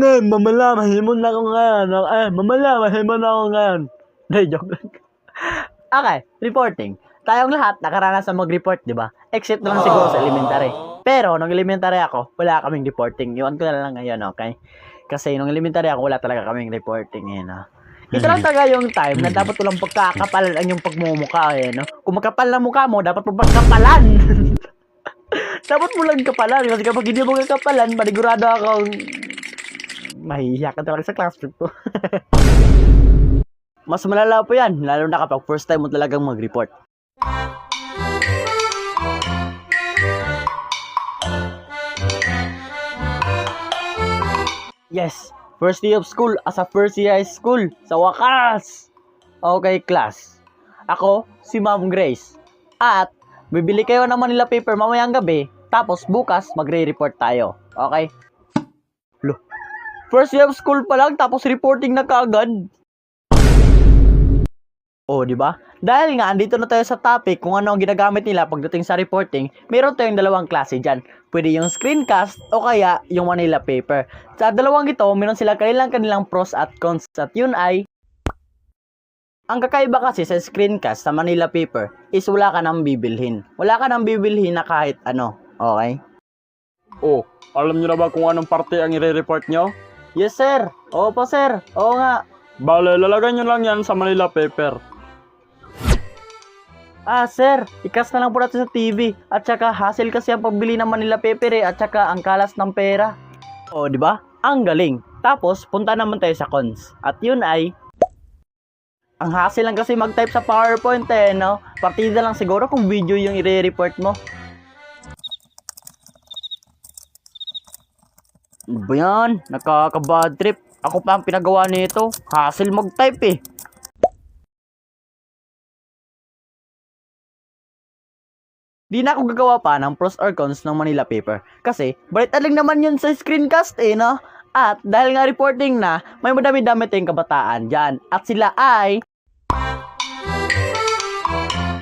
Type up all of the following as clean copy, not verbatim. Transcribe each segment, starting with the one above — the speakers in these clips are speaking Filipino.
ngayon, mamalamahin mo na ako ngayon. Mamalamahin mo na ako ngayon. Hindi, joke lang. Okay, reporting. Tayong lahat nakaranas sa mag-report, di ba? Except naman siguro sa elementary. Pero, nung elementary ako, wala kaming reporting. Iwan ko na lang ngayon, okay? Kasi nung elementary ako, wala talaga kaming reporting, no? Ito lang talaga yung time na dapat walang pagkakapalan ang yung pagmumukha, no? Kung makapal na mukha mo, dapat mo pagkapalan. Dapat mo lang kapalan. Kasi kapag hindi mo kakapalan, panigurado akong mahihiya ka talaga sa classroom ko. Mas malala po yan, lalo na kapag first time mo talagang mag-report. Yes, first day of school as a first year high school. Sa wakas! Okay, class. Ako, si Ma'am Grace. At, bibili kayo ng Manila paper mamayang gabi. Tapos, bukas, magre-report tayo. Okay? Loh, first day of school pa lang, tapos reporting na kaagad. Oh, di ba? Dahil nga, andito na tayo sa topic kung ano ang ginagamit nila pagdating sa reporting, meron tayong dalawang klase dyan. Pwede yung screencast o kaya yung Manila paper. Sa dalawang ito, meron sila kanilang pros at cons. At yun ay, ang kakaiba kasi sa screencast sa Manila paper is wala ka nang bibilhin. Wala ka nang bibilhin na kahit ano. Okay? Oh, alam niyo na ba kung anong parte ang i-report nyo? Yes, sir. Opo, sir. Oo nga. Bale, lalagay nyo lang yan sa Manila paper. Ah, sir, ikas na lang po natin sa TV. At saka, hassle kasi ang pagbili ng Manila paper at saka ang kalas ng pera. O, di ba? Ang galing. Tapos, punta naman tayo sa cons. At yun ay, ang hassle lang kasi mag-type sa PowerPoint no? Partida lang siguro kung video yung i-report mo. Ba yan? Nakaka-bad trip. Ako pa ang pinagawa nito. Hassle mag-type Di na ako gagawa pa ng pros or cons ng Manila paper. Kasi, baliktad lang naman yun sa screencast no? At dahil nga reporting na, may madami-dami tayong kabataan dyan. At sila ay...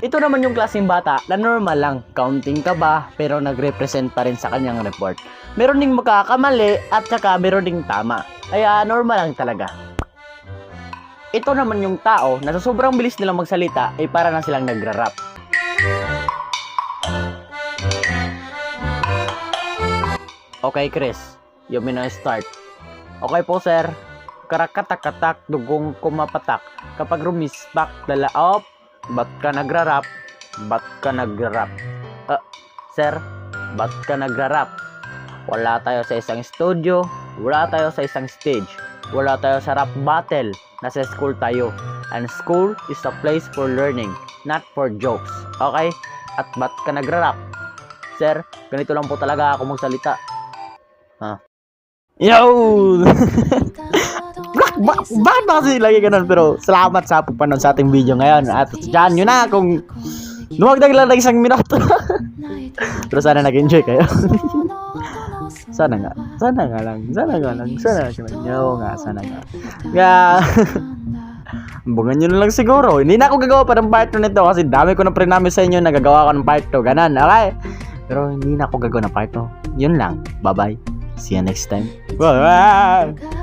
Ito naman yung klaseng bata na normal lang. Counting ka ba, pero nag-represent pa rin sa kanyang report. Meron ding makakamali at saka meron ding tama. Kaya normal lang talaga. Ito naman yung tao na sa sobrang bilis nilang magsalita ay para na silang nagra-rap. Okay, Chris. You may now start. Okay po, sir. Karakatak-katak, dugong kumapatak. Kapag rumispak, dalaop. Ba't ka nagra-rap? Ba't ka nagra-rap? Sir, ba't ka nagra-rap? Wala tayo sa isang studio. Wala tayo sa isang stage. Wala tayo sa rap battle. Nasa school tayo. And school is a place for learning, not for jokes. Okay? At ba't ka nagra-rap? Sir, ganito lang po talaga ako magsalita. Yo! Bakit ba kasi lagi ganun? Pero salamat sa pagpanood sa ating video ngayon. At dyan nyo na kung lumagdag lang ng isang minuto. Pero sana nag-enjoy kayo. Sana nga lang. Yo nga, sana nga. Kaya, bungan nyo na lang siguro. Hindi na ako gagawa pa ng part 2 nito kasi dami ko na pre-namin sa inyo na gagawa ko ng part 2. Ganon, okay? Pero hindi na ako gagawa ng part 2. Yun lang. Bye-bye. See you next time. Bye!